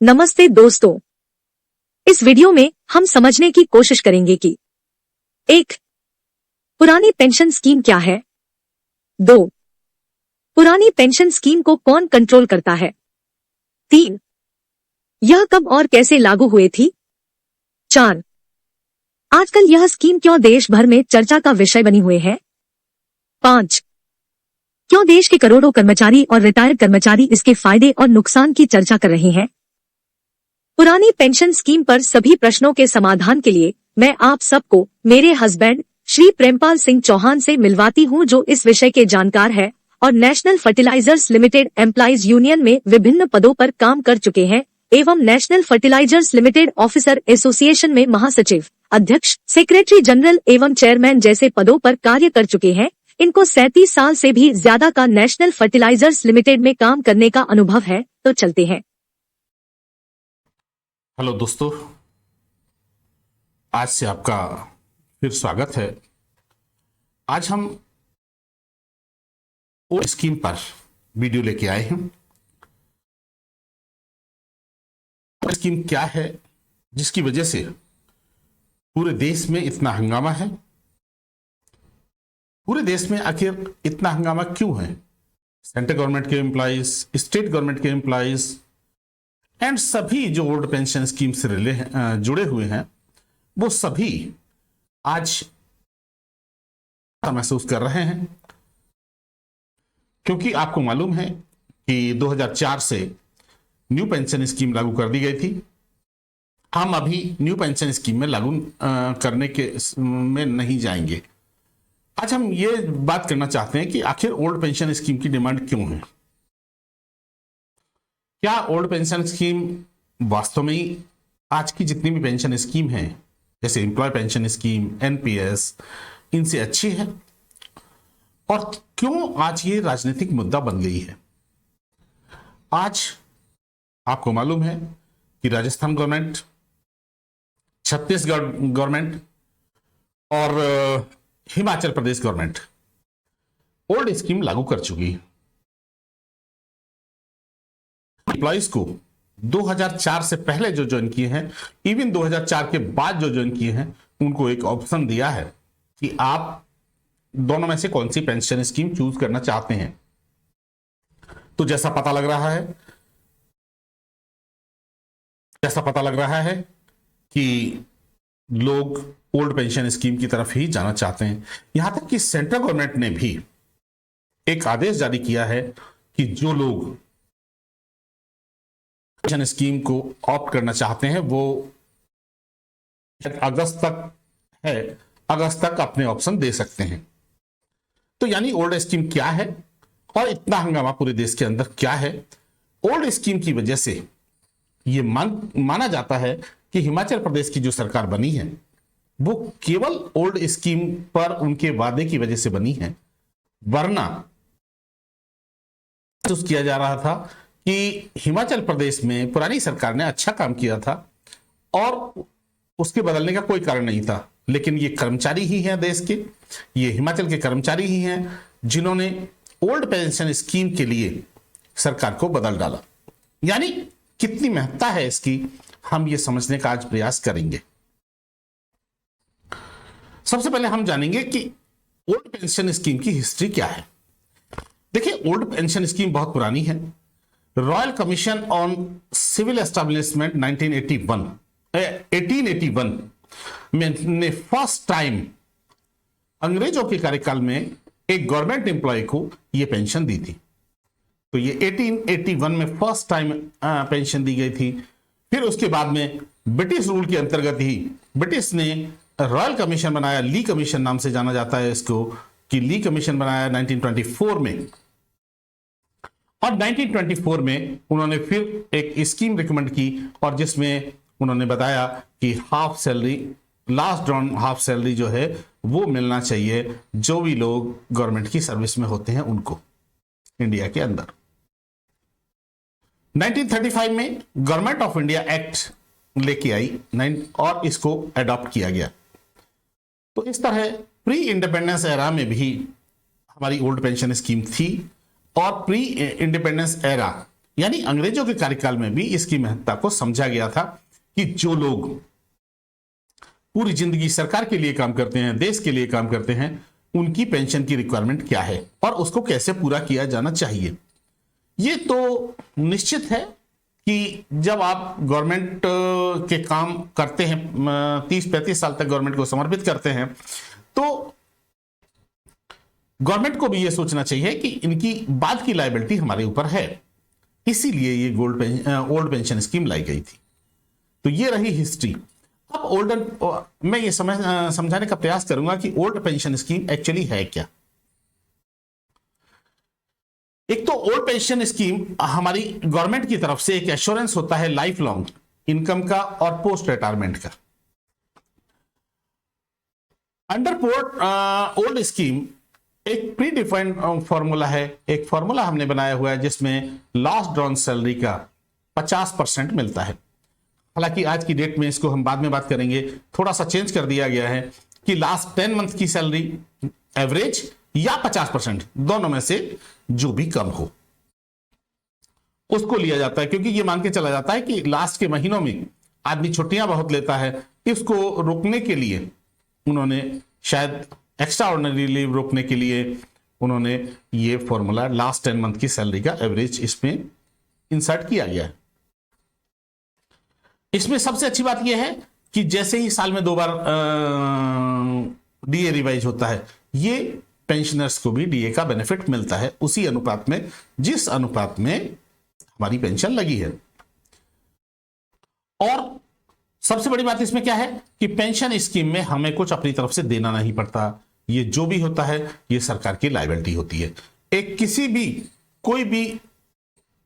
नमस्ते दोस्तों, इस वीडियो में हम समझने की कोशिश करेंगे कि 1. पुरानी पेंशन स्कीम क्या है। 2. पुरानी पेंशन स्कीम को कौन कंट्रोल करता है। 3. यह कब और कैसे लागू हुई थी। 4. आजकल यह स्कीम क्यों देश भर में चर्चा का विषय बनी हुई है। 5. क्यों देश के करोड़ों कर्मचारी और रिटायर्ड कर्मचारी इसके फायदे और नुकसान की चर्चा कर रहे हैं। पुरानी पेंशन स्कीम पर सभी प्रश्नों के समाधान के लिए मैं आप सबको मेरे हस्बैंड श्री प्रेमपाल सिंह चौहान से मिलवाती हूं, जो इस विषय के जानकार है और national fertilizers limited employees union में विभिन्न पदों पर काम कर चुके हैं एवं national fertilizers limited officer association में महासचिव, अध्यक्ष, सेक्रेटरी जनरल एवं चेयरमैन जैसे पदों पर कार्य कर चुके हैं। इनको 37 साल से भी ज्यादा का नेशनल फर्टिलाइजर्स लिमिटेड में काम करने का अनुभव है। तो चलते हैं। हेलो दोस्तों, आज से आपका फिर स्वागत है। आज हम वो स्कीम पर वीडियो लेके आए हैं। स्कीम क्या है जिसकी वजह से पूरे देश में इतना हंगामा है। पूरे देश में आखिर इतना हंगामा क्यों है। सेंट्रल गवर्नमेंट के एम्प्लॉइज, स्टेट गवर्नमेंट के एम्प्लॉइज एंड सभी जो ओल्ड पेंशन स्कीम से जुड़े हुए हैं, वो सभी आज महसूस कर रहे हैं, क्योंकि आपको मालूम है कि 2004 से न्यू पेंशन स्कीम लागू कर दी गई थी। हम अभी न्यू पेंशन स्कीम में लागू करने के में नहीं जाएंगे। आज हम ये बात करना चाहते हैं कि आखिर ओल्ड पेंशन स्कीम की डिमांड क्यों है। क्या ओल्ड पेंशन स्कीम वास्तव में ही आज की जितनी भी पेंशन स्कीम है, जैसे एम्प्लॉय पेंशन स्कीम, एनपीएस, इनसे अच्छी है, और क्यों आज ये राजनीतिक मुद्दा बन गई है। आज आपको मालूम है कि राजस्थान गवर्नमेंट, छत्तीसगढ़ गवर्नमेंट और Himachal Pradesh government old scheme लागू कर चुकी है। एम्प्लॉइज को 2004 से पहले जो ज्वाइन किए हैं, इवन 2004 के बाद जो ज्वाइन किए हैं, उनको एक ऑप्शन दिया है कि आप दोनों में से कौन सी पेंशन स्कीम चूज करना चाहते हैं। तो जैसा पता लग रहा है कि लोग ओल्ड पेंशन स्कीम की तरफ ही जाना चाहते हैं। यहां तक कि सेंट्रल गवर्नमेंट ने भी एक आदेश जारी किया है कि जो लोग पेंशन स्कीम को ऑप्ट करना चाहते हैं वो अगस्त तक अपने ऑप्शन दे सकते हैं। तो यानी ओल्ड स्कीम क्या है और इतना हंगामा पूरे देश के अंदर क्या है। ओल्ड स्कीम की वजह से ये माना जाता है कि हिमाचल प्रदेश की जो सरकार बनी है वो केवल ओल्ड स्कीम पर उनके वादे की वजह से बनी है, वरना महसूस किया जा रहा था कि हिमाचल प्रदेश में पुरानी सरकार ने अच्छा काम किया था और उसके बदलने का कोई कारण नहीं था। लेकिन ये कर्मचारी ही हैं देश के, ये हिमाचल के कर्मचारी ही हैं जिन्होंने ओल्ड पेंशन स्कीम के लिए सरकार को बदल डाला। यानी कितनी महत्ता है इसकी, हम ये समझने का आज प्रयास करेंगे। सबसे पहले हम जानेंगे कि ओल्ड पेंशन स्कीम की हिस्ट्री क्या है। देखिए, ओल्ड पेंशन स्कीम बहुत पुरानी है। Royal commission on civil establishment 1881 में फर्स्ट टाइम अंग्रेजों के कार्यकाल में एक गवर्नमेंट एम्प्लॉय को यह पेंशन दी थी। तो ये 1881 में फर्स्ट टाइम पेंशन दी गई थी। फिर उसके बाद में ब्रिटिश रूल के अंतर्गत ही ब्रिटिश ने रॉयल कमीशन बनाया, ली कमीशन नाम से जाना जाता है इसको, कि ली कमीशन बनाया 1924 में। और 1924 में उन्होंने फिर एक स्कीम रिकमेंड की और जिसमें उन्होंने बताया कि half salary, last drawn half salary जो है वो मिलना चाहिए जो भी लोग गवर्नमेंट की सर्विस में होते हैं उनको इंडिया के अंदर। 1935 में गवर्नमेंट ऑफ इंडिया एक्ट लेके आई और इसको अडॉप्ट किया गया। तो इस तरह प्री इंडिपेंडेंस एरा में भी हमारी ओल्ड पेंशन स्कीम थी और प्री इंडिपेंडेंस एरा यानी अंग्रेजों के कार्यकाल में भी इसकी महत्ता को समझा गया था कि जो लोग पूरी जिंदगी सरकार के लिए काम करते हैं, देश के लिए काम करते हैं, उनकी पेंशन की रिक्वायरमेंट क्या है और उसको कैसे पूरा किया जाना चाहिए। ये तो निश्चित है कि जब आप गवर्नमेंट के काम करते हैं, 30-35 साल तक गवर्नमेंट को समर्पित करते हैं, तो गवर्नमेंट को भी यह सोचना चाहिए कि इनकी बाद की लायबिलिटी हमारे ऊपर है। इसीलिए ये ओल्ड पेंशन स्कीम लाई गई थी। तो ये रही हिस्ट्री। अब मैं ये समझाने का प्रयास करूंगा कि ओल्ड पेंशन स्कीम एक्चुअली है क्या। एक तो ओल्ड पेंशन स्कीम हमारी गवर्नमेंट की तरफ से एक एश्योरेंस होता है लाइफ लॉन्ग इनकम का और पोस्ट रिटायरमेंट का। अंडर ओल्ड स्कीम एक प्री डिफाइंड फॉर्मूला है, एक फॉर्मूला हमने बनाया हुआ है जिसमें लास्ट ड्रॉन सैलरी का 50% मिलता है। हालांकि आज की डेट में इसको हम बाद में बात करेंगे, थोड़ा सा चेंज कर दिया गया है कि लास्ट 10 मंथ की सैलरी एवरेज या 50%, दोनों में से जो भी कम हो उसको लिया जाता है, क्योंकि ये मान के चला जाता है कि लास्ट के महीनों में आदमी छुट्टियां बहुत लेता है। इसको रोकने के लिए उन्होंने शायद एक्स्ट्रा ऑर्डिनरी लीव रोकने के लिए उन्होंने ये फॉर्मूला लास्ट 10 मंथ की सैलरी का एवरेज इसमें इंसर्ट किया गया है। इसमें सबसे अच्छी बात यह है कि जैसे ही साल में 2 बार डीए रिवाइज होता है, ये पेंशनर्स को भी डीए का बेनिफिट मिलता है उसी अनुपात में जिस अनुपात में हमारी पेंशन लगी है। और सबसे बड़ी बात इसमें क्या है कि पेंशन स्कीम में हमें कुछ अपनी तरफ से देना नहीं पड़ता। ये जो भी होता है ये सरकार की लायबिलिटी होती है। एक कोई भी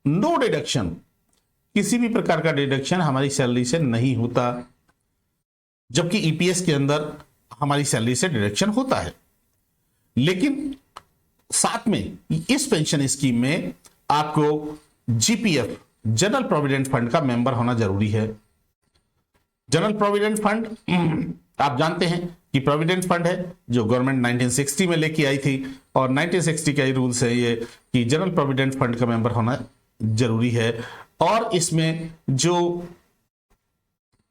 नो डिडक्शन, किसी भी प्रकार का डिडक्शन हमारी सैलरी से नहीं होता, जबकि ईपीएस के अंदर हमारी सैलरी से डिडक्शन होता है। लेकिन साथ में इस पेंशन स्कीम में आपको जीपीएफ, जनरल प्रोविडेंट फंड का मेंबर होना जरूरी है। जनरल प्रोविडेंट फंड आप जानते हैं कि प्रोविडेंट फंड है जो गवर्नमेंट 1960 में लेके आई थी, और 1960 का ही रूल्स है ये कि जनरल प्रोविडेंट फंड का मेंबर होना जरूरी है। और इसमें जो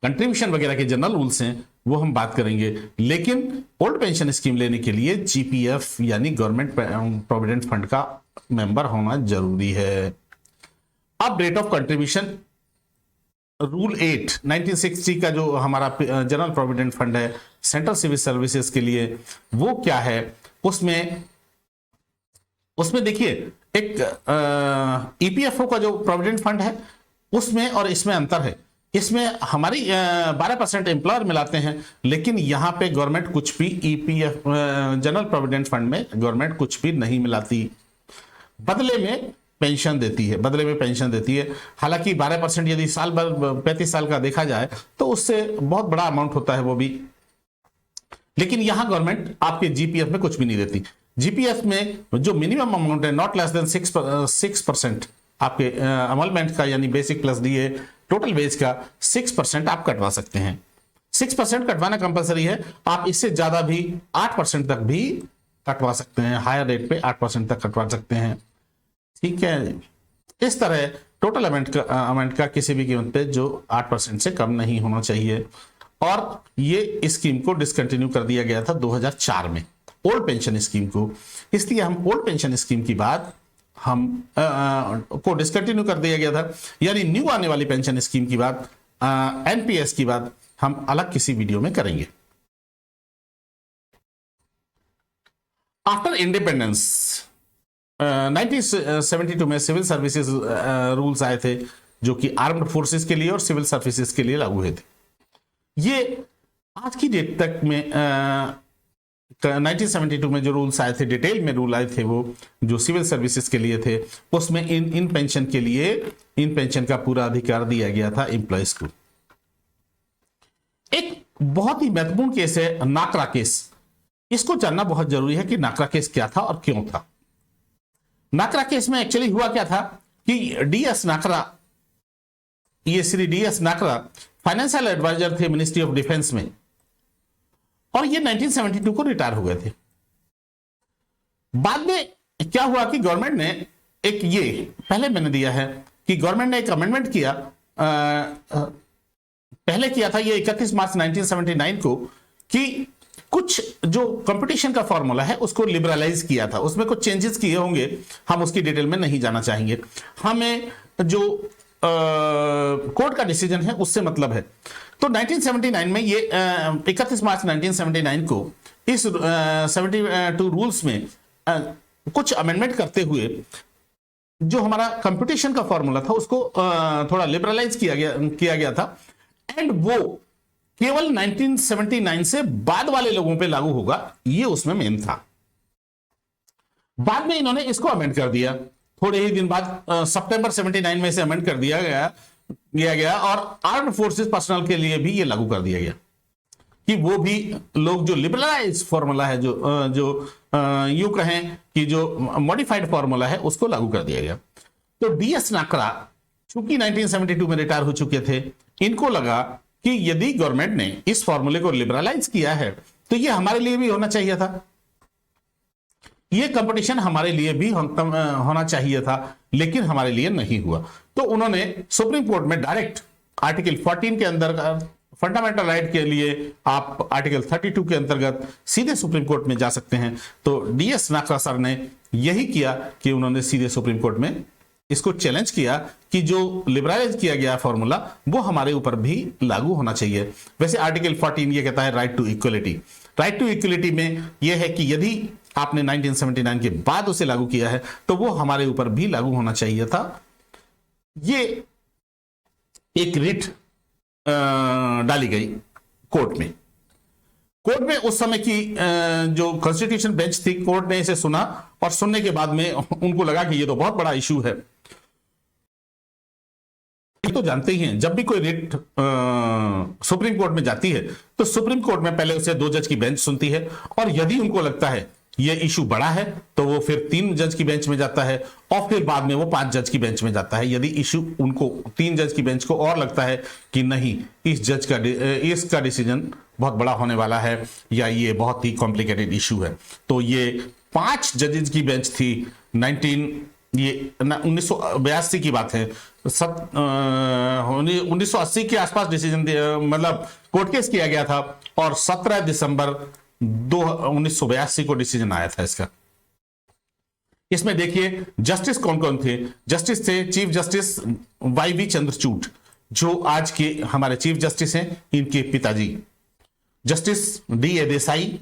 कंट्रीब्यूशन वगैरह के जनरल रूल्स हैं वो हम बात करेंगे, लेकिन ओल्ड पेंशन स्कीम लेने के लिए जीपीएफ यानी गवर्नमेंट प्रोविडेंट फंड का मेंबर होना जरूरी है। अब रेट ऑफ कंट्रीब्यूशन रूल 8 1960 का जो हमारा जनरल प्रोविडेंट फंड है सेंट्रल सिविल सर्विसेज के लिए, वो क्या है उसमें देखिए एक ईपीएफओ का जो प्रोविडेंट फंड है उसमें और इसमें अंतर है। इसमें हमारी 12% एम्प्लॉयर मिलाते हैं, लेकिन यहां पे गवर्नमेंट कुछ भी ईपीएफ जनरल प्रोविडेंट फंड में गवर्नमेंट कुछ भी नहीं मिलाती, बदले में पेंशन देती है। हालांकि 12% यदि साल भर 35 साल का देखा जाए तो उससे बहुत बड़ा अमाउंट होता है वो भी, लेकिन यहां गवर्नमेंट आपके जीपीएफ में कुछ भी नहीं देती। जीपीएफ में जो मिनिमम अमाउंट है नॉट लेस देन 6% आपके अमलमेंट का, यानी basic plus DA total wage का 6% आप कटवा सकते हैं। 6% कटवाना कंपलसरी है, आप इससे ज्यादा भी 8% तक भी कटवा सकते हैं, हायर रेट पे 8% तक कटवा सकते हैं। ठीक है, इस तरह टोटल अमाउंट का किसी भी कीमत पे जो 8% से कम नहीं होना चाहिए। और ये स्कीम को डिसकंटिन्यू कर दिया गया था 2004 में, ओल्ड पेंशन स्कीम को। इसलिए हम ओल्ड पेंशन स्कीम की बात को डिसकंटिन्यू कर दिया गया था, यानी न्यू आने वाली पेंशन स्कीम की बात, एनपीएस की बात हम अलग किसी वीडियो में करेंगे। आफ्टर इंडिपेंडेंस 1972 में सिविल सर्विसेज रूल्स आए थे जो कि आर्म्ड फोर्सेस के लिए और सिविल सर्विसेज के लिए लागू हुए थे। ये आज की डेट तक में 1972 में जो रूल्स आए थे, डिटेल में रूल आए थे, वो जो सिविल सर्विसेज के लिए थे, उसमें इन पेंशन के लिए इन पेंशन का पूरा अधिकार दिया गया था एम्प्लॉयज को। एक बहुत ही महत्वपूर्ण केस है नाकरा केस। इसको जानना बहुत जरूरी है कि नाकरा केस क्या था और क्यों था। नाकरा केस में एक्चुअली हुआ क्या था कि डीएस नाकरा, ये श्री डीएस नाकरा फाइनेंशियल एडवाइजर थे मिनिस्ट्री ऑफ डिफेंस में, और ये 1972 को रिटायर हो गए थे। बाद में क्या हुआ कि गवर्नमेंट ने एक, ये पहले मैंने दिया है कि गवर्नमेंट ने एक अमेंडमेंट किया, पहले किया था ये 31 मार्च 1979 को, कि कुछ जो कंपटीशन का फॉर्मूला है उसको लिबरलाइज किया था। उसमें कुछ चेंजेस किए होंगे, हम उसकी डिटेल में नहीं जाना चाहेंगे। हमें जो कोर्ट का डिसीजन है उससे मतलब है। तो 1979 में ये 31 मार्च 1979 को इस 72 रूल्स में कुछ अमेंडमेंट करते हुए जो हमारा कंपटीशन का फॉर्मूला था उसको थोड़ा लिबरलाइज किया गया था, एंड वो केवल 1979 से बाद वाले लोगों पे लागू होगा, ये उसमें मेन था। बाद में इन्होंने इसको अमेंड कर दिया, थोड़े ही दिन बाद सितंबर 79 में से अमेंड कर दिया गया और आर्म्ड फोर्सेस पर्सनल के लिए भी ये लागू कर दिया गया कि वो भी लोग जो लिबरलाइज फॉर्मूला है, जो यूं कहें कि जो मॉडिफाइड फॉर्मूला है उसको लागू कर दिया गया। तो डीएस नाकरा चूंकि 1972 में रिटायर हो चुके थे, इनको लगा कि यदि गवर्नमेंट ने इस फॉर्मूले को लिबरलाइज किया है तो ये हमारे लिए भी होना चाहिए था, ये कंपटीशन हमारे लिए भी होना चाहिए था, लेकिन हमारे लिए नहीं हुआ। तो उन्होंने सुप्रीम कोर्ट में डायरेक्ट आर्टिकल 14 के अंदर फंडामेंटल राइट के लिए आप आर्टिकल 32 के अंतर्गत सीधे सुप्रीम कोर्ट में जा सकते हैं। तो डीएस नाकरा सर ने यही किया कि उन्होंने सीधे सुप्रीम कोर्ट में इसको चैलेंज किया कि जो लिबरलाइज किया गया फॉर्मूला वो हमारे ऊपर भी लागू होना चाहिए। वैसे आर्टिकल 14 ये कहता है right to equality. Right to equality में यह है कि यदि आपने 1979 के बाद उसे लागू किया है तो वो हमारे ऊपर भी लागू होना चाहिए था। ये एक रिट डाली गई कोर्ट में। कोर्ट में उस समय की जो कॉन्स्टिट्यूशन बेंच थी, कोर्ट ने इसे सुना और सुनने के बाद में उनको लगा कि ये तो बहुत बड़ा इशू है। तो जानते ही हैं, जब भी कोई रिट सुप्रीम कोर्ट में जाती है तो सुप्रीम कोर्ट में पहले उसे 2 जज की बेंच सुनती है, और यदि उनको लगता है ये इशू बड़ा है तो वो फिर 3 जज की बेंच में जाता है, और फिर बाद में वो 5 जज की बेंच में जाता है। यदि इशू उनको 3 जज की बेंच को और लगता है कि नहीं, इसका डिसीजन बहुत बड़ा होने वाला है या ये बहुत ही कॉम्प्लिकेटेड इशू है, तो ये 5 जजेस की बेंच थी। 1982 की बात है, 1980 के आसपास डिसीजन मतलब कोर्ट केस किया गया था, और 17 दिसंबर 1982 को डिसीजन आया था इसका। इसमें देखिए जस्टिस कौन कौन थे। जस्टिस थे चीफ जस्टिस वाई.वी. चंद्रचूड़, जो आज के हमारे चीफ जस्टिस हैं, इनके पिताजी। Justice D A. Desai,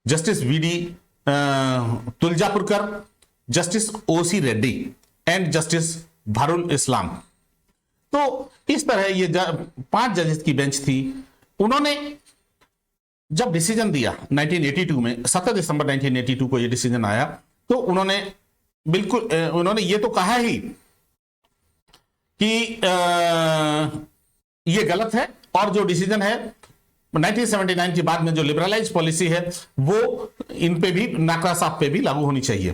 justice V D. Tuljapurkar, justice O C. Reddy and justice Baharul Islam. तो इस तरह ये 5 जजेस की बेंच थी। उन्होंने जब डिसीजन दिया 1982 में, 7 दिसंबर 1982 को ये डिसीजन आया, तो उन्होंने ये तो कहा ही कि ये गलत है, और जो डिसीजन है 1979 के बाद में जो लिबरलाइज पॉलिसी है वो इन पे भी, नाकरा साहब पे भी लागू होनी चाहिए,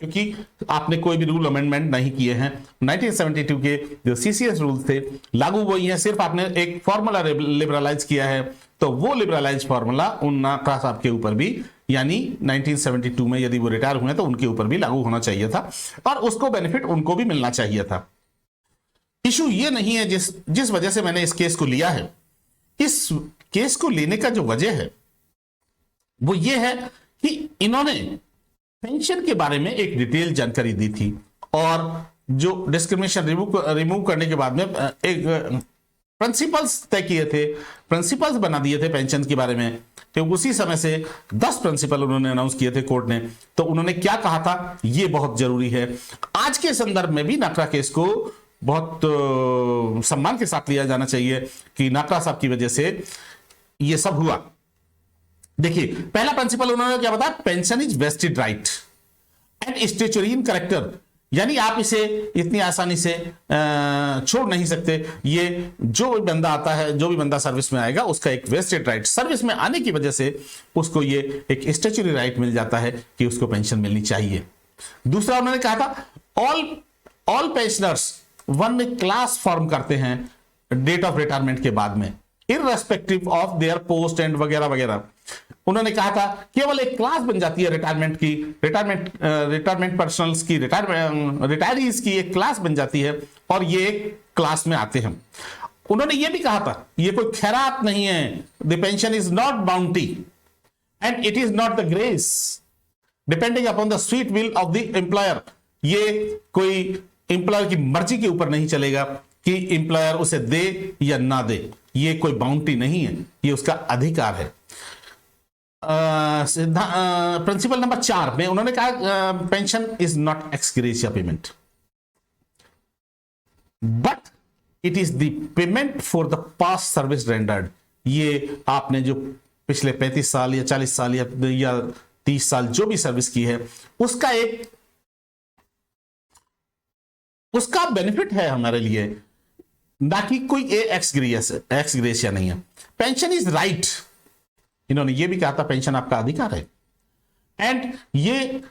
क्योंकि आपने कोई भी रूल अमेंडमेंट नहीं किए हैं। 1972 के जो सीसीएस रूल्स थे लागू वही है, सिर्फ आपने एक फॉर्मूला लिबरलाइज किया है, तो वो लिबरलाइज फॉर्मूला उन नाकरा साहब के ऊपर भी, यानी 1972 में यदि वो रिटायर हुए तो उनके ऊपर भी लागू होना चाहिए था, और उसको बेनिफिट उनको भी मिलना चाहिए था। इशू ये नहीं है जिस वजह से मैंने इस केस को लिया है। इस केस को लेने का जो वजह है वो ये है कि इन्होंने पेंशन के बारे में एक डिटेल जानकारी दी थी, और जो डिस्क्रिमिनेशन रिमूव करने के बाद में एक प्रिंसिपल्स तय किए थे, प्रिंसिपल्स बना दिए थे पेंशन के बारे में। तो उसी समय से 10 प्रिंसिपल उन्होंने अनाउंस किए थे कोर्ट ने। तो उन्होंने क्या कहा था ये बहुत जरूरी है। आज के संदर्भ में भी नाकरा केस को बहुत सम्मान के साथ लिया जाना चाहिए कि नाकरा साहब की वजह से ये सब हुआ। देखिए, पहला प्रिंसिपल उन्होंने क्या बताया, pension is vested right and statutory in character, यानी आप इसे इतनी आसानी से छोड़ नहीं सकते। ये जो भी बंदा आता है, जो भी बंदा सर्विस में आएगा, उसका एक वेस्टेड राइट, सर्विस में आने की वजह से उसको ये एक स्टैच्यूटरी राइट मिल जाता है कि उसको पेंशन मिलनी चाहिए। दूसरा उन्होंने कहा था ऑल पेंशनर्स वन में क्लास फॉर्म करते हैं डेट ऑफ रिटायरमेंट के बाद में, irrespective of their post and वगैरह वगैरह। उन्होंने कहा था केवल एक क्लास बन जाती है रिटायरमेंट की, रिटायरमेंट पर्सनल्स की, रिटायरीज की एक क्लास बन जाती है और ये एक क्लास में आते हैं। उन्होंने ये भी कहा था ये कोई खैरात नहीं है, the pension is not bounty and it is not the grace depending upon the sweet will of the employer. ये कोई एम्प्लॉयर की मर्जी के ऊपर नहीं चलेगा कि एम्प्लॉयर उसे दे या ना दे, ये कोई बाउंटी नहीं है, ये उसका अधिकार है। प्रिंसिपल नंबर 4 में उन्होंने कहा pension is not x gratia payment but it is the payment for the past service rendered. ये आपने जो पिछले 35 साल या 40 साल या 30 साल जो भी सर्विस की है उसका बेनिफिट है हमारे लिए, ना कि कोई एक्स ग्रेशिया नहीं है। पेंशन इज राइट, इन्होंने ये भी कहा था पेंशन आपका अधिकार है एंड ये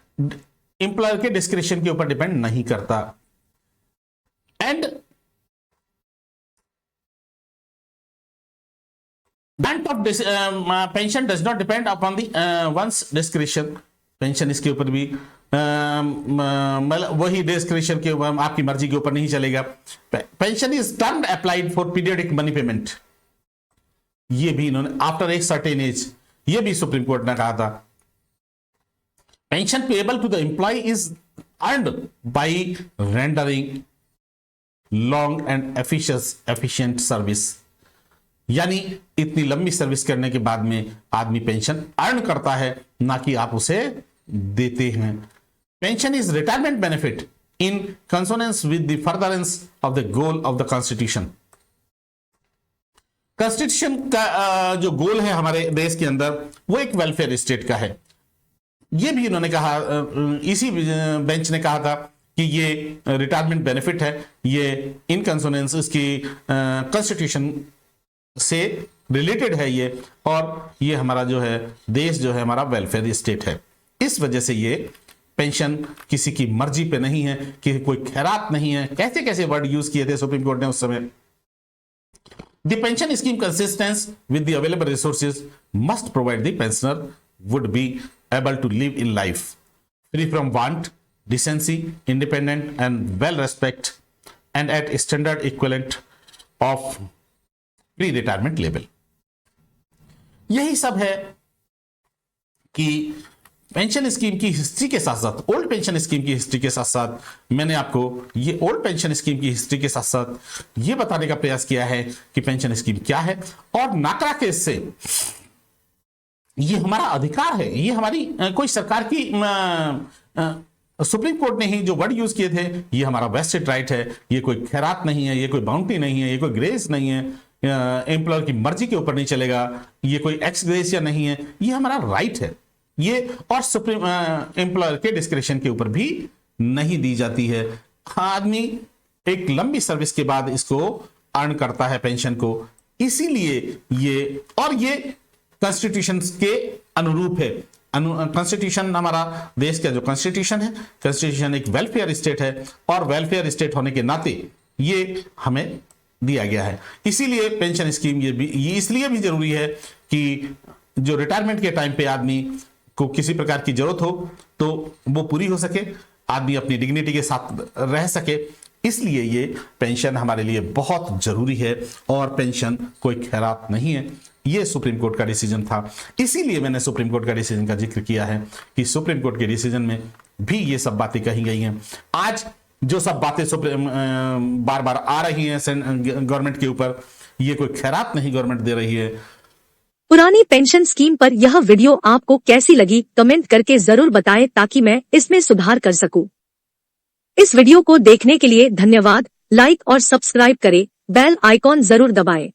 एम्प्लॉयर के डिस्क्रिप्शन के ऊपर डिपेंड नहीं करता and grant of pension does not depend upon the ones description. Pension इसके ऊपर भी मतलब वही डिस्क्रिप्शन के ऊपर आपकी मर्जी के ऊपर नहीं चलेगा। Pension is term applied for periodic money payment, ये भी इन्होंने आफ्टर एक सर्टेन एज, ये भी सुप्रीम कोर्ट ने कहा था। Pension payable to the employee is earned by rendering long and efficient service, यानी इतनी लंबी सर्विस करने के बाद में आदमी पेंशन अर्न करता है, ना कि आप उसे देते हैं। Pension is retirement benefit in consonance with the furtherance of the goal of the constitution. Constitution का जो गोल है हमारे देश के अंदर वो एक वेलफेयर स्टेट का है। ये भी इन्होंने कहा, इसी बेंच ने कहा था कि ये रिटायरमेंट बेनिफिट है, ये इन कंसोनेंस इसकी कॉन्स्टिट्यूशन से रिलेटेड है ये, और ये हमारा जो है देश जो है हमारा वेलफेयर स्टेट है। इस वजह से ये पेंशन किसी की मर्जी पे नहीं है, कि कोई खैरात नहीं है। कैसे कैसे वर्ड यूज किए थे सुप्रीम कोर्ट ने उस समय। The pension scheme consistence with the available resources must provide the pensioner would be able to live in life free from want, decency, independent and well respect and at standard equivalent of pre retirement level. यही सब है कि pension scheme की history के साथ साथ, old pension scheme की history के साथ साथ मैंने आपको ये ओल्ड पेंशन स्कीम की हिस्ट्री के साथ साथ ये बताने का प्रयास किया है कि पेंशन स्कीम क्या है, और नाकरा केस से ये हमारा अधिकार है, ये हमारी कोई सरकार की सुप्रीम कोर्ट ने ही जो वर्ड यूज किए थे, ये हमारा वेस्टेड राइट है, ये कोई खैरात नहीं है, ये कोई बाउंटी नहीं है, ये कोई ग्रेस नहीं है, एम्प्लॉयर की मर्जी के ऊपर नहीं चलेगा, ये कोई एक्स ग्रेसिया नहीं है, ये हमारा राइट है ये, और सुप्रीम एम्प्लॉयर के डिस्क्रिप्शन के ऊपर भी नहीं दी जाती है। आदमी एक लंबी सर्विस के बाद इसको अर्न करता है पेंशन को, इसीलिए ये, और ये कॉन्स्टिट्यूशन के अनुरूप है। कॉन्स्टिट्यूशन हमारा देश का जो कॉन्स्टिट्यूशन है, कॉन्स्टिट्यूशन एक वेलफेयर स्टेट है, और वेलफेयर स्टेट होने के नाते ये हमें दिया गया है। इसीलिए पेंशन स्कीम ये इसलिए भी जरूरी है कि जो रिटायरमेंट के टाइम पे आदमी को किसी प्रकार की जरूरत हो तो वो पूरी हो सके, आदमी अपनी डिग्निटी के साथ रह सके, इसलिए ये पेंशन हमारे लिए बहुत जरूरी है, और पेंशन कोई खैरात नहीं है। ये सुप्रीम कोर्ट का डिसीजन था, इसीलिए मैंने सुप्रीम कोर्ट का डिसीजन का जिक्र किया है कि सुप्रीम कोर्ट के डिसीजन में भी ये सब बातें कही गई हैं। आज जो सब बातें बार बार आ रही हैं गवर्नमेंट के ऊपर, ये कोई खैरात नहीं गवर्नमेंट दे रही है। पुरानी पेंशन स्कीम पर यह वीडियो आपको कैसी लगी कमेंट करके जरूर बताएं, ताकि मैं इसमें सुधार कर सकूं। इस वीडियो को देखने के लिए धन्यवाद। लाइक और सब्सक्राइब करें, बेल आइकॉन जरूर दबाएं।